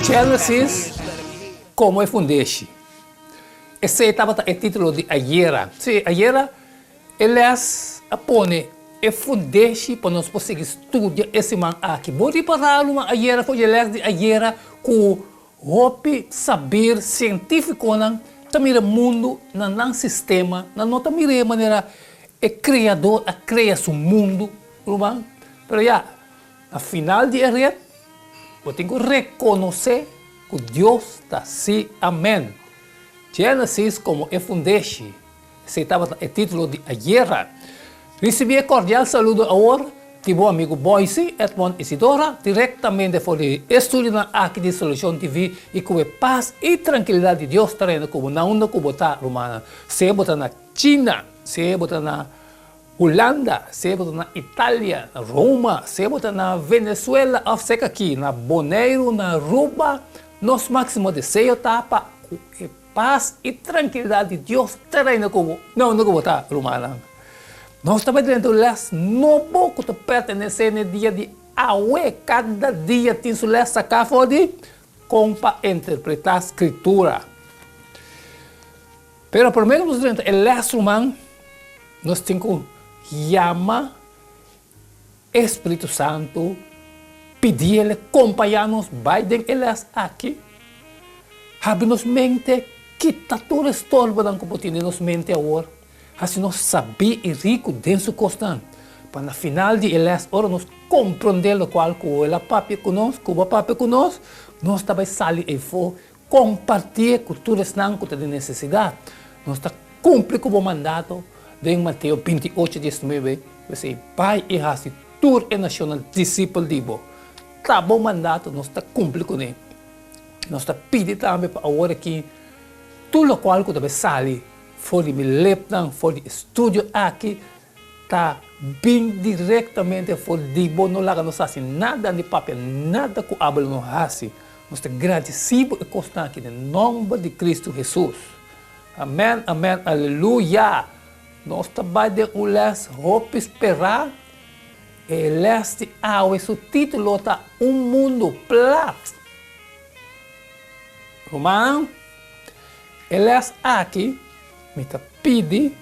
Gênesis, como é fundeixe. Esse estava o título de Ayera. Sim, Ayera, ele apone é fundeixe para nós conseguir estudar esse man aqui. Vou reparar uma Ayera, foi ele de Ayera com hope saber científico não tamira mundo não sistema, não tamira maneira é criador a criar seu mundo, rumang. Pero já, a final de erret, eu tenho que reconhecer que Deus está assim, amém. Gênesis como é fundeixe, esse estava o título de Ayera. Recebi cordial saludo agora de meu amigo Boise, Edmond Isidora, diretamente por estudar aqui de Solução TV e com a paz e tranquilidade de Deus trazendo como na onda que botar romana. Se botar na China, se botar na Holanda, se botar na Itália, na Roma, se botar na Venezuela, seca aqui, na Bonaire, na Aruba, nosso máximo desejo está para a paz e tranquilidade de Deus trazendo como na onda que botar romana. Nós estamos dentro das novo que pertence no dia de aue, cada dia tem sua sacar de para interpretar a escritura. Pero primeiro nós dentro o humano, nós temos que chamar Espírito Santo, pedir ele acompanhar-nos, vai dentro aqui, abre-nos mente, quita todo o estorbo que tem nos mente agora. Assim nós sabemos e rico dentro do constante. Para no final de elas, ora nós compreender o qual que ela papi conosco, o papi conosco, nós também sair e for compartilhar com todos que têm necessidade. Nós está cumprir com o mandato de Mateus 28, 19, você pai e raça, tur e nacional discípulo de bo. Tá bom mandato, nós está cumprir com ele. Nós está pedir também para agora que tudo o qual que também sair for de leptan, for de estúdio aqui, está bem diretamente for de bom, não larga nos assim nada de papel, nada que habla no assim. Nós estamos agradecidos e constantes em nome de Cristo Jesus. Amém, amém, aleluia. Nós também de ulas hope esperar e leste ao seu título está mundo plato. Romano, eles aqui me pede,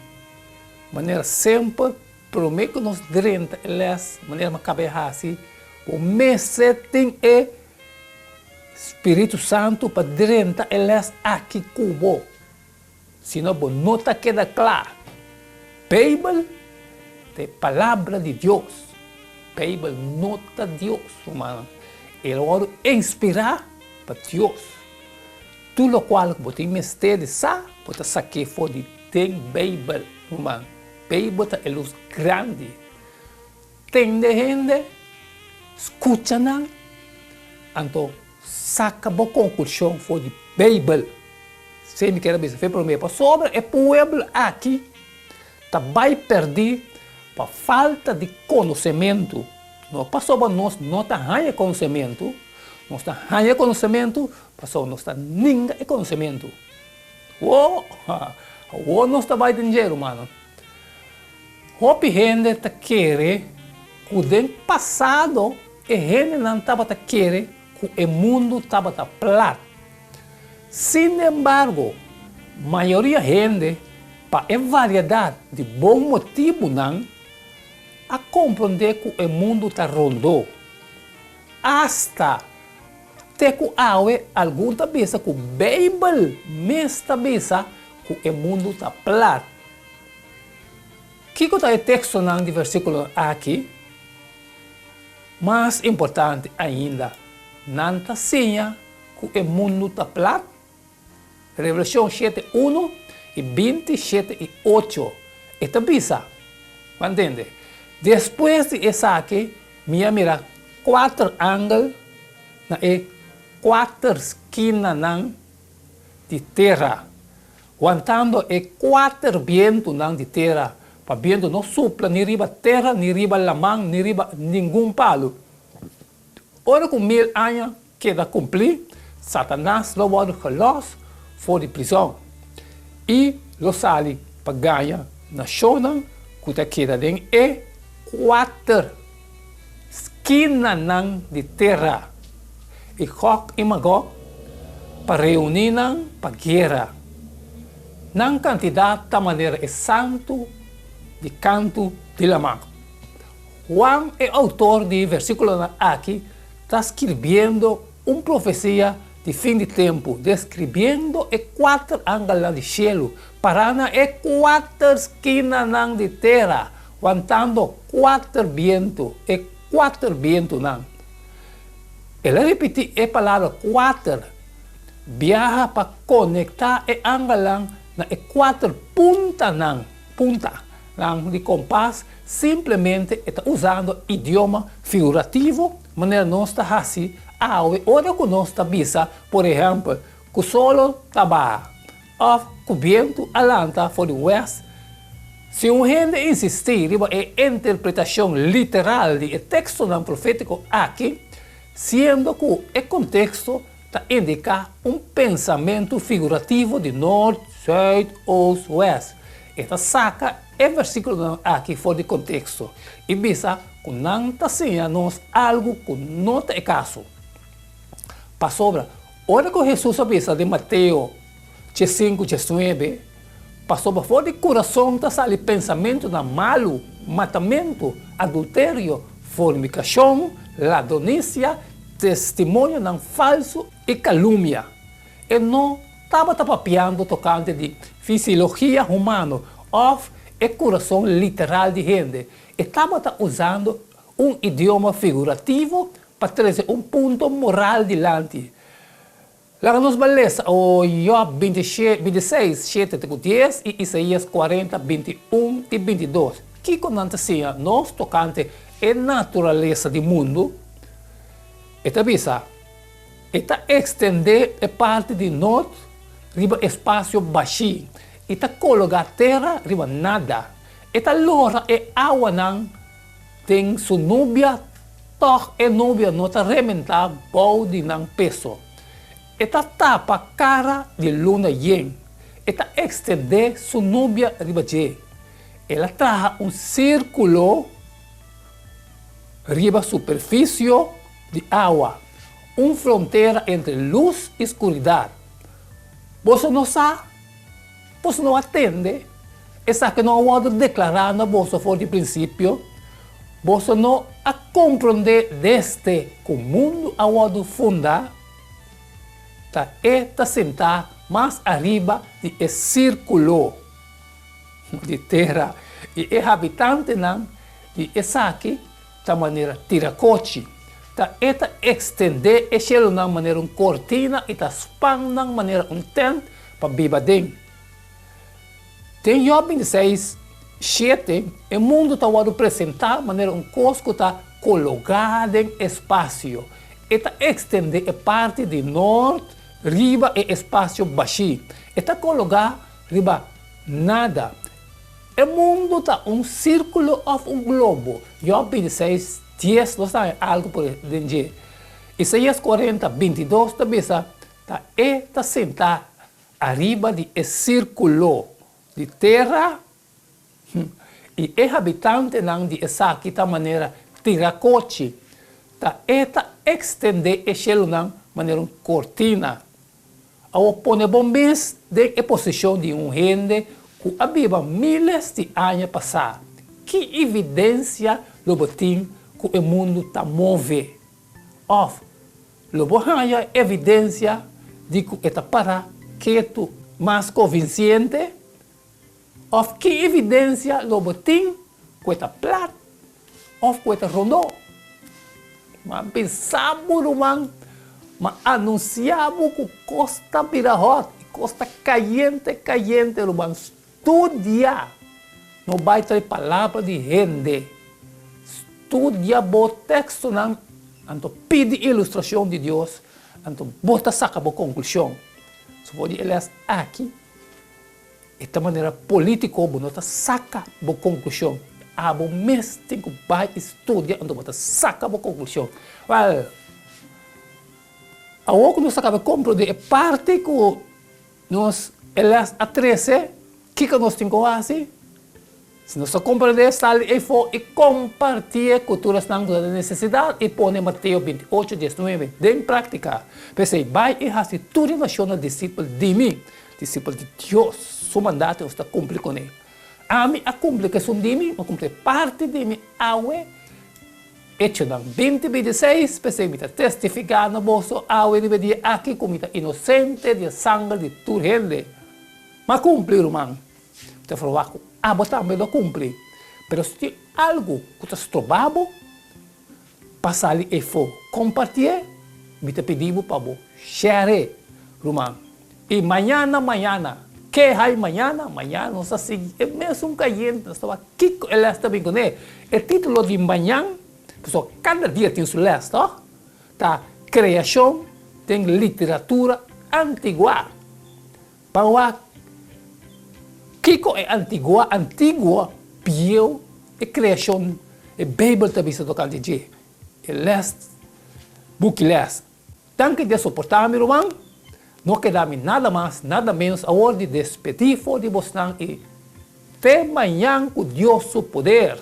maneira sempre, para mim que nós diremos eles, maneira uma cabeça assim, o mês tem é Espírito Santo para direita eles aqui cubo. Senão, não está queda claro. Bíblia é palavra de Deus. Bíblia nota Deus, humano. Ele vai inspirar para Deus. Tudo o qual você mistério sabe, você sabe fora de tem Bíblia, humano. Bíblia é luz grande. Tem de gente, escuta não, então saca boa conclusão fora de Bíblia. Se me quer dizer, para mim, sobre o povo aqui, também perdi por falta de conhecimento. Não passou para nós, não está ganhando conhecimento. Nós está ganhando conhecimento, passou nós está ninguém conhecimento. Nós está bem dinheiro, mano. Hope gente está querendo, o tempo passado, e gente não estava querendo, que o mundo estava plato. Sin embargo, a maioria da gente, para a variedade de bom motivo, não, a compreender que o mundo está rondo. Hasta até que alguma vez que a Bíblia mesma vez que o mundo está plato. Que está o texto de versículo aqui? Mais importante ainda, não está assim que o mundo está plato. Revelação 7:1 e 27:8. Esta visa, entende? Depois de essa aqui, mira 4 ângulos na 4 esquinas de terra. Aguantando 4 ventos de terra. Para vento não sopra nem riba terra, nem riba lamang, nem riba nenhum palo. Ora com 1000 anos queda cumprir, Satanás lo vai relojar fora de prisão. E lo sali para ganhar na zona que queda dentro e 4 esquinas de terra. E Gog e Magog para reunir para guerra. Não quantidade da maneira é santo de canto de la mão. Juan é autor de versículo aqui, está escrevendo uma profecia de fim de tempo, descrevendo e 4 ângulos de cielo, parando e 4 esquinas de terra, aguantando 4 ventos e 4 ventos. Ele repete a palavra 4, viaja para conectar e ângulo na 4 punta de compás, simplesmente está usando idioma figurativo, maneira nós está assim. Ora que nós está visa, por exemplo, que o solo está ou que o vento alanta for o oeste. Se um gente insistir em interpretação literal do texto profético aqui, sendo que o contexto está indica um pensamento figurativo de norte, sul, oeste, oeste. Esta saca é versículo aqui fora de contexto e visa que não está sendo nós algo que não é caso. Para sobra, ora que Jesus avisa de Mateus 5, 19, para sobra fora de coração está saindo pensamento na malo, matamento, adultério, fornicação, ladronícia, testemunho não falso e calúnia. E não estava papiando tocante de fisiologia humana ou é coração literal de gente. Estava usando um idioma figurativo para trazer um ponto moral dilante. Lá nos beleza o Job 26, 7 a 10 e Isaías 40, 21 e 22. Que quando assim, nós tocante a natureza do mundo, esta visa, esta extender a parte de norte, riba espaço baixo, esta coloca a terra, riba nada. Esta lora é água não tem sua núbia, toh e núbia não está rementar bom de não peso. Esta tapa cara de luna yen, esta extender sua núbia riba je. Ela traz um círculo riba superfície de água, uma fronteira entre luz e escuridão. Você não sabe, você não atende, essa que não pode declarar na bolsa fora de princípio, você não a compreender desde que o mundo pode fundar, tá sentar mais arriba de círculo de terra e é habitante não de essa aqui da maneira tiracote. Tá extender e chelo na maneira cortina e tá spang na maneira tent para biba dentro. Tem Job 26, 7, o mundo está a representar de maneira cosco está colocado em espaço. E tá extender a parte de norte, riba e espaço baixo. E tá colocado riba nada. O mundo está círculo ou globo. Job 26, 10, não está algo por dentro. Isaías 40, 22, também está sentado arriba de círculo de terra e é habitante de essa aqui da maneira tiracote. Está extender o cielo de maneira cortina. Ao pôr bombes de posição de gente que havia milhares de anos passados. Que evidência lo botim que o mundo está move. Of, lo bohaya evidência de que está para quieto mais convincente. Of, que evidência lo botim que está plat. Of, que está rondo. Mas pensamos, mas anunciamos que costa virahot, costa caliente, rumang estudia. Não vai ter palavra de gente. Estudia o texto, então pede ilustração de Deus, então bota saca a conclusão. Se pode ler aqui, esta maneira política, bota saca a conclusão. O mês tem que vai estudar, então bota saca a conclusão. Well, agora que nós acabamos de compreender a parte que nós elas a 13, o que nós temos que fazer? Se não se compreender, sale e for e compartilha culturas na necessidade e põe Mateus 28, 19 em prática. Pensei, vai e hace toda nação discípulo de mim, discípulo de Deus, seu mandato está cumprir com ele. A mim a cumprir que são de mim, a cumprir parte de mim, aue, hecho na 2026, pensei, me testificar no bolso, aue, de dia aqui como inocente de sangue de tu gente. Mas cumprir, irmão. Te falou, botar me lo cumpre. Pero se tem algo que você trabalha, passar ali e for compartilhar, me te pedimos para você share, irmão. E amanhã, que hay amanhã, nós assim, é mesmo caindo, nós estamos aqui, ele está bem com ele. O título de amanhã, pessoal, cada dia tem seu leste, tá? Criação, tem literatura antiga. Para Kiko é antigua, pieu, é criação, é Bíblia também se toca de dia. É leste, book leste. Tanto de suportar, meu irmão, não queda-me nada mais, nada menos, a hora de despedir, de mostrar e até amanhã com Deus o poder.